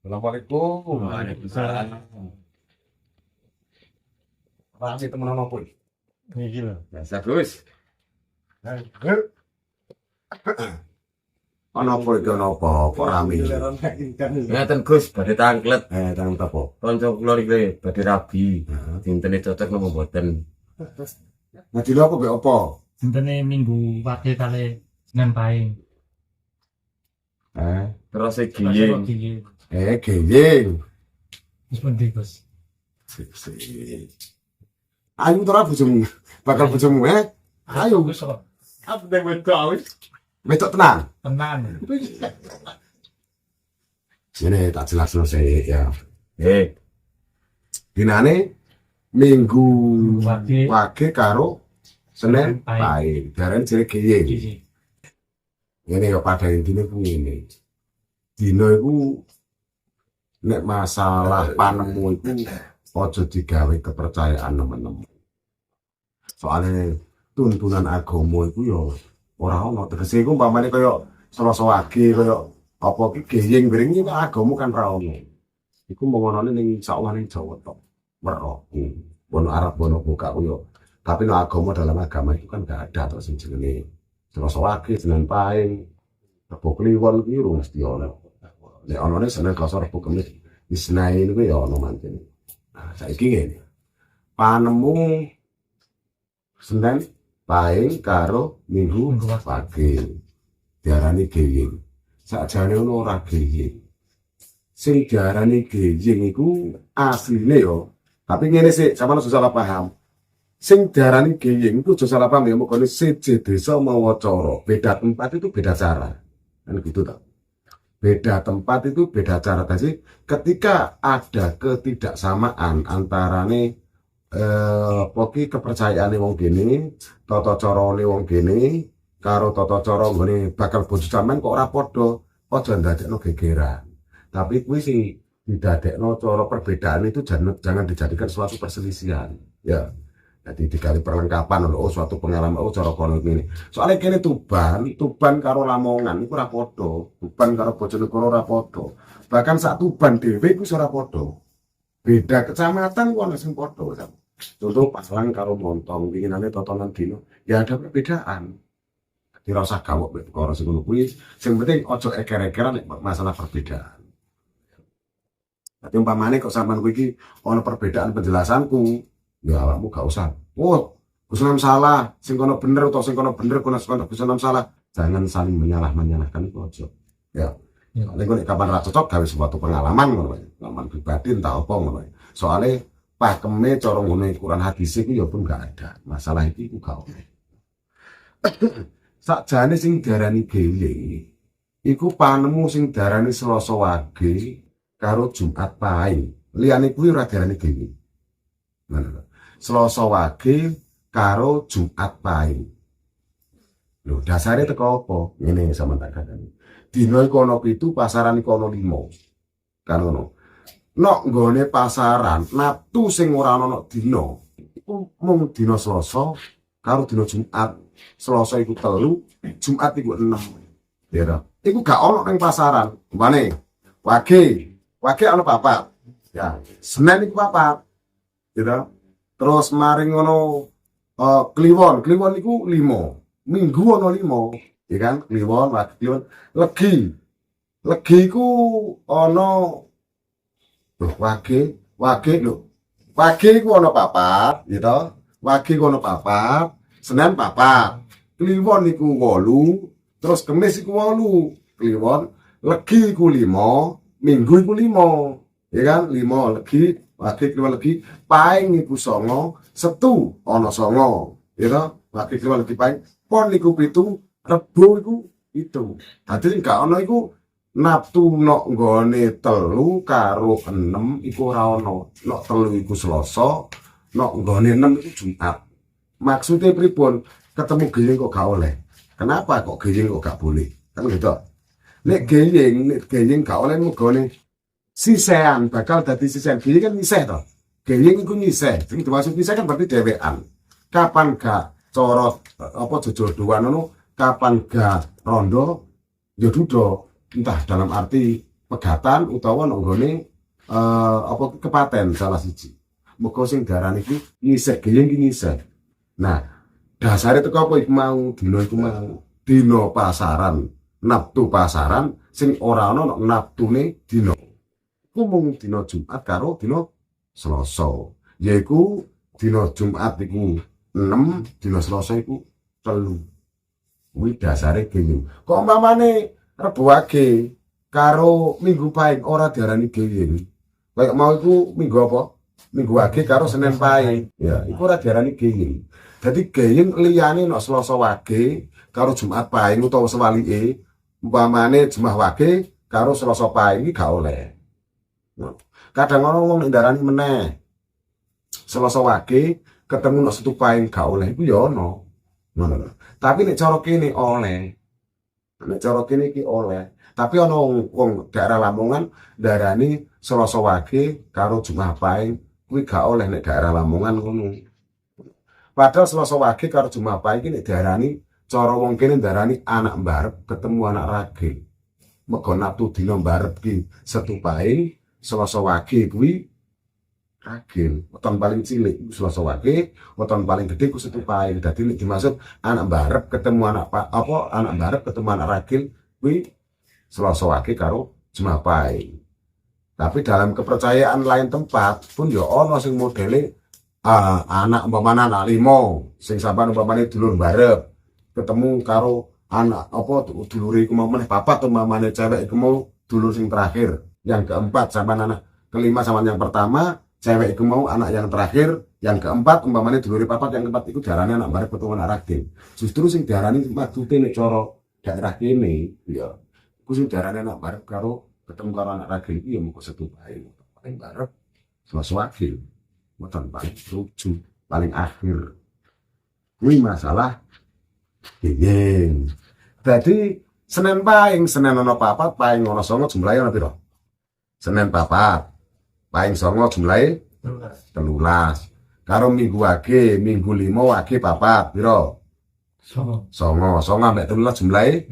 Assalamualaikum. Waalaikumsalam. Rame temenan apa iki? Iki lho. Biasa Gus. Ana apa iki ana apa? Kok rame? Ngeten Gus, badhe tangklet. Tangan apa? Kanca kula iki badhe rabi. Dintene cocok napa mboten? Ngajine apa mbek apa? Dintene Minggu Wage kali Senin Pahing. Terus iki Giying. Geyeng. Wis pundi, Gus? Ayo to ra bojomu. Bakal bojomu, Ayo. Gus kok apa nek wedok wis Wedok tenan. tenan. Sini tak jelasno sik ya. Dinane Minggu Wage karo Senin Pahing. Darane jenenge Geyeng. Iki. Ngene ya pada intine ku ngene. Dina iku nek masalah panemu iku aja digawe kepercayaan nemen-nemen. Soale tuntunan agama iku ya ora ono tegese iku umpamane kaya Selasa Wage kaya apa iki Geyeng bareng iki agama kan ora ono. Iku mongonane ning sawah ning Jawa tok. Werok. Bono Arab bono buka yo. Tapi no dalam agama itu kan gak ada terus sing jenenge Selasa Wage, Senin Pahing, Rebo Kliwon iki mesti ono. Nek onone Senin Selasa Rebo Kamis Isnai niku ya ono mantene. Nah, saiki ngene. Panemu Senin Pahing karo Minggu Wage. Diarani Geyeng. Sakjane ono ora Geyeng. Sing diarani Geyeng iku asline yo. Tapi ngene sih, sampeyan salah paham. Sing diarani Geyeng itu aja salah paham ya, mokone siji desa mawa cara. Beda tempat itu beda cara. Kan gitu toh. Beda tempat itu beda cara. Jadi ketika ada ketidaksamaan antarane poki kepercayaane wong gene, tata carane wong gene karo tata cara nggone bakal bojo sampean kok ora padha, aja ndadekno gegeran. Tapi kuwi sing didadekno cara perbedaan itu jangan dijadikan suatu perselisihan. Ya. Jadi dikali perlengkapan oh suatu pengalaman oh cara kono ngene. Soale kene Tuban karo Lamongan iku ora padha. Tuban karo Bojonegoro ora padha. Bahkan sak Tuban dhewe iku ora padha. Beda kecamatan ku ana sing padha. Contoh Palang karo Montong winginane totonan dino ya ada perbedaan. Jadi ora usah gawok mek perkara sing ngono kuwi. Sing penting aja eker-ekeran nek masalah perbedaan. Tapi umpamane kok sampean kuwi iki ana perbedaan penjelasanku ya awakmu gak usah. Oh, Gusunam salah, sing kono bener atau sing kono bener kono Gusunam salah. Jangan saling menyalahkan itu aja. Ya. Nek nek kapan ra cocok gawe suatu pengalaman ngono wae. Pengalaman pribadi entah apa ngono wae. Soale pakeme cara ngono Quran hadis iku ya pun gak ada. Masalah iki ku gak ono. Sakjane sing diarani Geyeng iku panemu sing diarani Selasa Wage karo Jumat Pahing. Liyane kuwi ora diarani Geyeng. Nah, Selasa Wage karo Jumat Pahing. Lho, dasare teko apa? Ngene sampeyan tak kandhani. Dina iku ana 7, pasaran iku ana 5. Kan ngono. Nok nggone pasaran, natu sing ora ana dina iku mung dina Selasa karo dina Jumat. Selasa iku 3, Jumat iku 6. Ya. Iku gak ana ning pasaran. Umpane Wage ana 4. Ya, Senin iku 4. Ya. Terus maring ngono Kliwon iku 5. Minggu ana 5, ya kan? Kliwon, Legi iku ana Wage lho. Wage iku ana 4, ya toh? Wage iku ana 4, Senin 4. Kliwon iku 8, terus Kamis iku 8. Kliwon, Legi iku 5, Minggu iku 5. Ya kan? 5 Legi Wage Kliwon Legi Pahing iku 9, Setu ana 9. Ya toh? Wage Kliwon Legi Pahing, Pon iku 7, Rebo iku 7. Dadi gak ana iku naftu nok nggone 3 karo 6 iku ora ana. Nok 3 iku Selasa, nok nggone 6 iku Jumat. Maksudnya pripun? Ketemu Geyeng kok gak oleh. Kenapa kok Geyeng kok gak boleh? Kan gitu. Nek Geyeng gak oleh nggone sisean bakal dadi sisean. Geyeng kan nyiseh to. Geyeng iku nyiseh. Sing dimaksud nyiseh kan berarti dhewean. Kapan gak cara apa jodohan ngono, kapan gak rondo ya dudo. Entah dalam arti pegatan utawa nek nggone apa kepaten salah siji. Muga sing diarani iki ngisek geyeng iki ngisek. Nah, dasare teko apa iku mau dina iku mau dina pasaran, naftu pasaran sing ora ana naftune dina. Iku mung dina Jumat karo dina Selasa. Yaiku dina Jumat iku 6, dina Selasa iku 3. Kuwi dasare geyeng. Kok umpamane Rebo Wage karo Minggu Pahing ora diarani geyeng. Kayak mau iku Minggu apa? Minggu Wage karo Senin Pahing. Ya, iku ora diarani geyeng. Dadi geyeng liyane nek Selasa Wage karo Jumat Pahing utawa sewalike, umpamane Jumat Wage karo Selasa Pahing iki gak oleh. Kadang ana wong ndarani meneh. Selasa Wage ketemu nek Setu Pahing gak oleh iku ya ana. Ngono lho. Tapi nek cara kene oleh. Nek cara kene iki oleh. Tapi ana wong daerah Lamongan darani Selasa Wage karo Jumat Pahing kuwi gak oleh nek daerah Lamongan ngono. Padahal Selasa Wage karo Jumat Pahing iki nek diarani cara wong kene darani anak mbarep ketemu anak ragil. Mergo nafsu dina mbarep ki Setu Pahing, Selasa Wage kuwi ragil. Weton paling cilik Selasa Wage, weton paling gede ku Setu Pahing. Dadi nek dimaksud anak mbarep ketemu anak anak mbarep ketemu anak ragil kuwi Selasa Wage karo Jumat Pahing. Tapi dalam kepercayaan lain tempat pun ya ana sing modele anak umpamane anak 5 sing sampean umpamane dulur barep ketemu karo anak apa dulure iku mau meneh papat umpamane cewek iku mau dulur sing terakhir, yang keempat sampean anak kelima sama yang pertama, cewek iku mau anak yang terakhir, yang keempat umpamane dulure papat, yang keempat iku diarani anak barep ketemu anak ragil. Justru sing diarani maksude nek cara daerah kene ya iku sing diarani anak barep karo ketemu karo anak ragil iki ya mung Setu Pahing paling barep Selasa Wage weton paling lucu paling akhir kuwi masalah geyeng. Dadi Senin Pahing Senin ana 4 Pahing ana 9 jumlahe ana pira? Senin 4 Pahing 9 jumlahe 13 karo Minggu Wage Minggu 5 Wage 4 pira? 9 ambek 13 jumlahe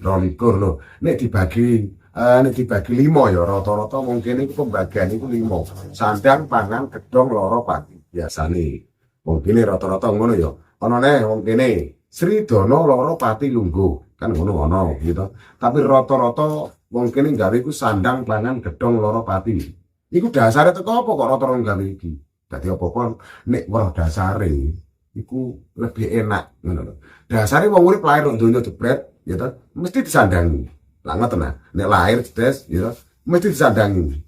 22 lho. Nek dibagi 5 ya rata-rata mungkin itu pembagian itu 5. Sandang, pangan, gedong, loro, pagi. Biasane. Mungkin rata-rata ngono ya. Ana neh wong kene Sri Dono loro pati lungguh. Kan ngono ana gitu. Tapi rata-rata wong kene gawe iku sandang, pangan, gedong, loro, pati. Iku dasare teko apa kok rata-rata gawe iki? Dadi apa-apa nek weruh dasare iku lebih enak ngono lho. Dasare wong urip lair nang donya jebret ya ta mesti disandangi. Lah ngoten nah, nek lahir jedes ya mesti disandangi.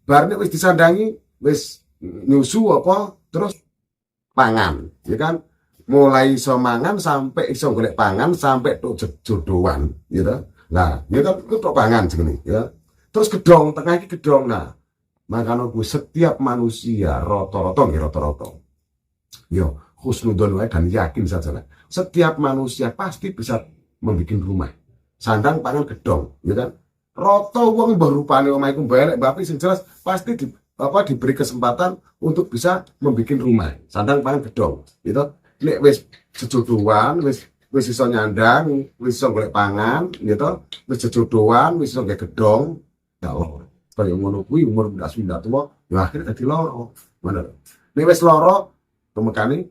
Bar nek wis disandangi, wis nyusu apa terus pangan, ya kan? Mulai iso mangan sampai iso golek pangan sampai tok jodohan, ya ta. Lah, ya kan tok pangan jenenge, ya. Terus gedong, tengah iki gedong. Nah, makanya gue setiap manusia rata-rata nggih rata-rata. Yo, husnudon wae dan yakin saja lah. Setiap manusia pasti bisa membuat rumah. Sandang pangan gedong, ya kan? Roto wong mbah rupane omah iku mbelek, tapi sing jelas pasti diberi kesempatan untuk bisa membuat rumah. Sandang pangan gedong, gitu. Nek wis sejodohan, wis iso nyandang, wis iso golek pangan, gitu. Wis sejodohan, wis iso golek gedong, ya Allah. Kaya ngono kuwi umur ndak sudah tuwa, ya akhirnya dadi loro. Bener. Nek wis loro, tumekane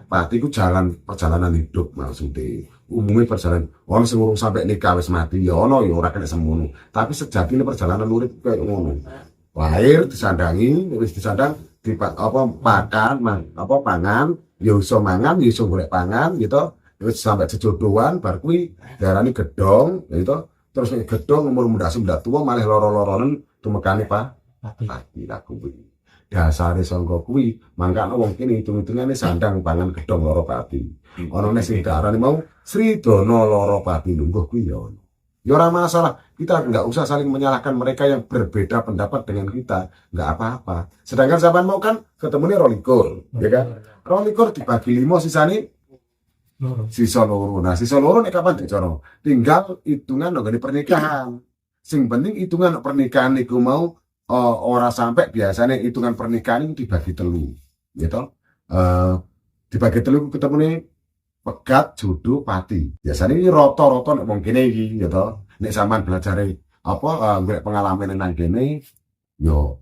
pati ku perjalanan hidup maksudnya. Umumnya perjalanan orang sing urung sampai nikah wis mati ya ono ya ora kena semono, tapi sejatine perjalanan urip kayak ngono. Lahir disandangi, wis disandang pakan pangan, ya iso mangan, ya iso golek pangan gitu. Wis sampai sejodohan bar kuwi diarani gedong gitu. Terus nek gedong umur muda sudah tua malah loro-loronen tumekane pati lah kuwi. Dasare sangka kuwi mangkane wong kene hitung-hitungane sandang pangan gedong loro pati. Ana nek sing darane mau Sri Dono loro pati lungguh kuwi ya ono. Ya ora masalah, kita enggak usah saling menyalahkan mereka yang berbeda pendapat dengan kita, enggak apa-apa. Sedangkan sampean mau kan ketemune 22, ya kan? 22 dibagi 5 sisane sisa loro. Nah, sisa loro nek kapan dicara? Tinggal hitungan nggone pernikahan. Sing penting hitungan pernikahan niku mau ora sampai biasanya hitungan pernikahan itu dibagi telu, gitu. Dibagi telu ketemune pegat, jodoh, pati. Biasanya ini roto-roto nek wong kene iki, gitu. Nek sampean belajare golek pengalaman nang kene yo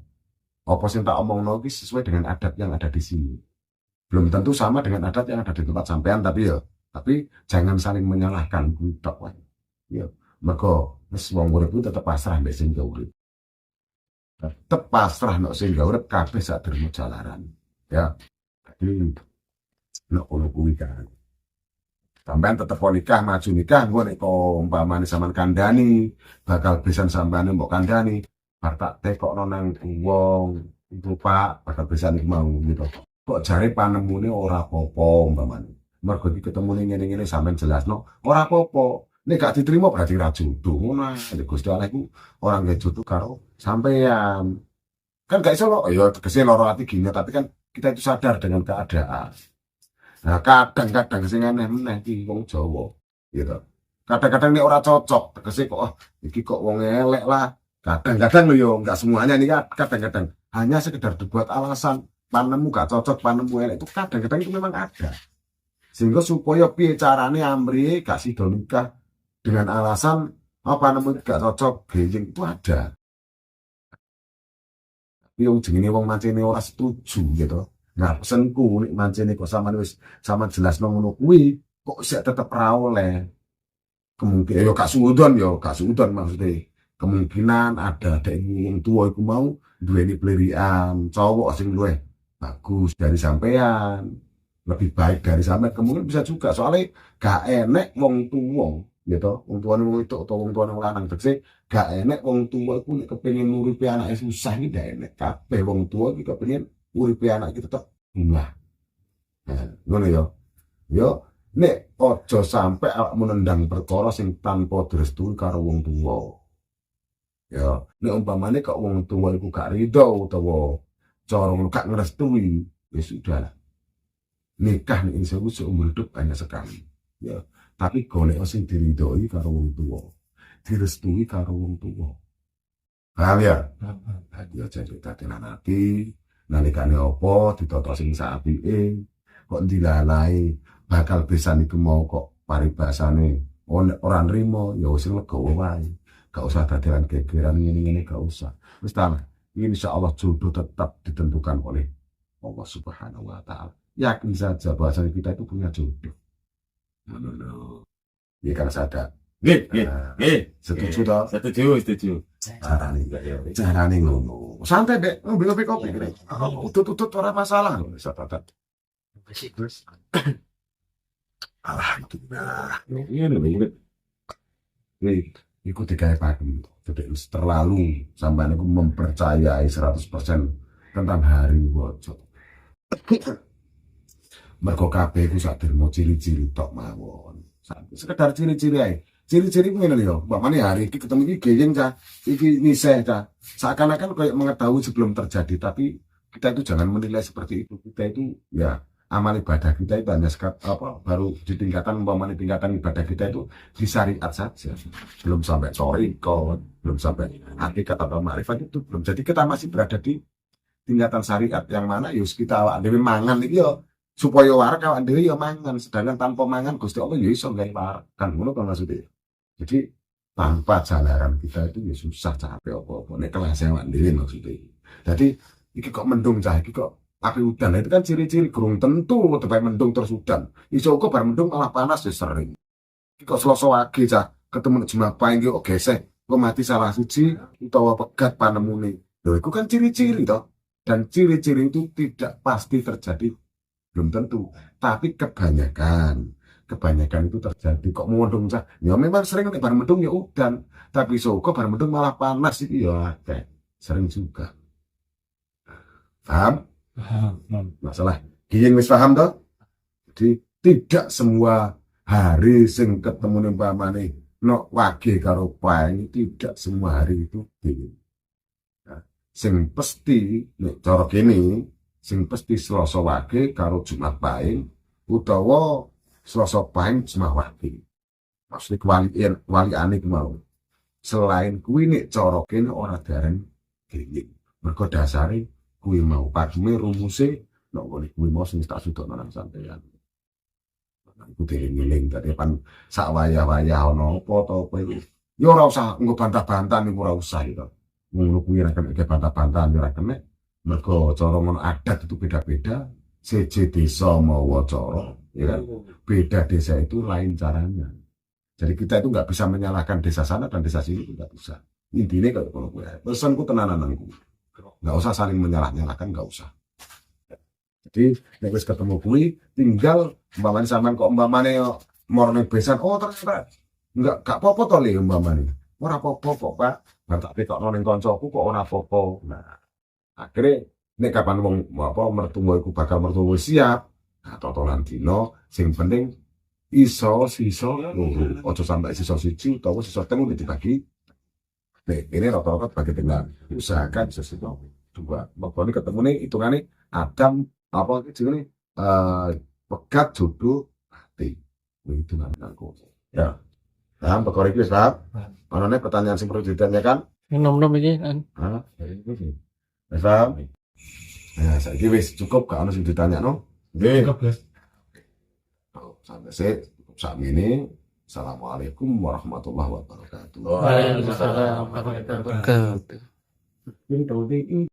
apa sing tak omongno iki sesuai dengan adat yang ada di sini. Belum tentu sama dengan adat yang ada di tempat sampean tapi jangan saling menyalahkan kuwi tok wae. Ya, mergo wis wong urip kuwi tetep pasrah mbek sing urip. Tetep pasrah nek sing urip kabeh sak dermo jalaran. Ya. Jadi nek ono kuwi kan. Sampean tetep nikah, maju nikah, engko nek umpamane sampean kandhani, bakal besan sampean mbok kandhani, bar tak tekokno nang wong, itu Pak, bakal besan iku mau gitu. Kok jare panemune ora apa-apa umpamane. Mergo iki ketemune ngene-ngene sampean jelasno, ora apa-apa. Nek gak diterima berarti ra jodoh ngono. Nek Gusti Allah iku ora nggih jodoh karo sampean. Kan gak iso lho, ya tegese loro ati gini, tapi kan kita itu sadar dengan keadaan. Nah, kadang-kadang sing aneh meneh iki wong Jawa, gitu. Kadang-kadang nek ora cocok, tegese kok iki kok wong elek lah. Kadang-kadang lho yo enggak semuanya nih kadang-kadang hanya sekedar dibuat alasan panemu gak cocok, panemu elek itu kadang-kadang itu memang ada. Sehingga supaya piye carane amri gak sida nikah dengan alasan panemu gak cocok, genjing itu ada. Tapi wong jenenge wong mancene ora setuju gitu. Nah, pesenku nek mancene kok sama jelas ngono kuwi kok isih tetep ra oleh. Kemungkinan yo gak suudon maksudnya. Kemungkinan ada wong tua iku mau duweni pelirian cowok sing luwih bagus dari sampean, lebih baik dari sampean, kemungkinan bisa juga soalnya gak enek wong tua gitu, wong tuane wong itu atau wong tuane wong lanang tegese gak enek wong tua iku nek kepengin nguripi anake susah iki gak enek kabeh wong tua iki kepengin uripe anak iki tetep bunga. Nah, ngono ya. Yo nek aja sampe awakmu nendang perkara sing tanpa direstui karo wong tuwa. Ya, nek umpamane kok wong tuwa iku gak rido utawa cara gak ngrestui, ya sudah. Nikah nek iso seumur hidup hanya sekali. Ya, tapi golek sing diridhoi karo wong tuwa, direstui karo wong tuwa. Paham ya? Ya jadi dadenan ati nalikane apa ditata sing saapike kok dilalai bakal besan iku mau kok paribasane ora nrimo ya wis legowo wae gak usah dadelan gegeran ngene-ngene gak usah wis ta insyaallah jodoh tetap ditentukan oleh Allah Subhanahu wa taala yakin saja bahwa kita itu punya jodoh ya kan sadar setuju toh Setuju. carane ngono santai dek ngombe kopi kene utut ora masalah bisa tatat alhamdulillah ini ikut digawe pakem tidak terlalu sampai aku mempercayai 100% tentang hari wojo mergo kabeh iku sak dermo ciri-ciri tok mawon sekedar ciri-ciri ae ciri-ciri ngene lho umpamane hari iki ketemu iki geyeng cah iki niseh cah seakan-akan kayak mengetahui sebelum terjadi tapi kita itu jangan menilai seperti itu kita itu ya amal ibadah kita itu hanya baru di tingkatan umpamane tingkatan ibadah kita itu di syariat saja belum sampai thariqah belum sampai hakikat atau ma'rifat itu belum jadi kita masih berada di tingkatan syariat yang mana yus kita awak dhewe mangan iki yo supaya warak awak dhewe yo mangan sedangkan tanpa mangan Gusti Allah yo iso gawe warak kan ngono kan maksudnya. Jadi tanpa jalaran kita itu ya susah capek apa-apa. Nek kelas awak dhewe maksudnya. Jadi iki kok mendung cah iki kok api udan. Nah, itu kan ciri-ciri kurang tentu tepai mendung terus udan. Iso kok bar mendung malah panas ya sering. Iki kok Selasa wage cah ketemu jemaah paing kok gesek. Kok mati salah suci utawa pegat panemune. Lho iku kan ciri-ciri toh. Dan ciri-ciri itu tidak pasti terjadi belum tentu, tapi kebanyakan itu terjadi kok mendung cah ya memang sering nek bar mendung ya udan tapi kok bar mendung malah panas iki ya akeh sering juga paham masalah giyeng wis paham toh jadi tidak semua hari sing ketemu umpamane nok wage karo paing tidak semua hari itu dingin nah, sing pasti nek cara kene sing pasti Selasa wage karo Jumat paing utawa Selasa paing Jumat wage. Maksudnya waliane ku mau. Selain kuwi nek cara kene ora dereng geyeng. Mergo dasare kuwi mau padume rumuse nek kuwi mau sing tak sudokno nang sampeyan. Iku dhewe ngeling dadi pan sak wayah-wayah ana apa to kowe Ya ora usah engko bantah-bantah niku ora usah gitu. Ngono kuwi ra kena bantah-bantahan ya ora kena. Mergo cara ngono adat itu beda-beda. Seje desa mawa cara, ya kan? Beda desa itu lain caranya. Jadi kita itu nggak bisa menyalahkan desa sana dan desa sini, nggak bisa. Intinya kalau kalau gue, pesanku tenananku, nggak usah saling menyalah-nyalahkan, nggak usah. Jadi nek wis ketemu kuwi tinggal umpamane sampean kok umpamane morning besan, oh ternyata gak apa-apa to le umpamane. Ora apa-apa kok, Pak. Bar tak petokno ning kancaku kok ora apa-apa. Nah, akhirnya nek kapan wong apa mertua iku bakal mertua siap, nah totolan dino sing penting iso siso loro. Aja sampai siso siji utawa siso telu dibagi. Nek ini rata-rata bagi tengah usahakan sesuatu dua. Makanya ketemu nih hitungannya Adam apa jenenge pegat jodoh mati. Itu aku. Ya. Paham perkara iki wis paham? Ana pertanyaan sing perlu ditanyakan? Nom-nom iki kan. Hah? Wis paham? Ya, saiki wis cukup gak ono sing ditanyakno. Nggih. Cukup, Gus. Sampai saya sakmene. Assalamualaikum warahmatullahi wabarakatuh. Waalaikumsalam warahmatullahi wabarakatuh. Ini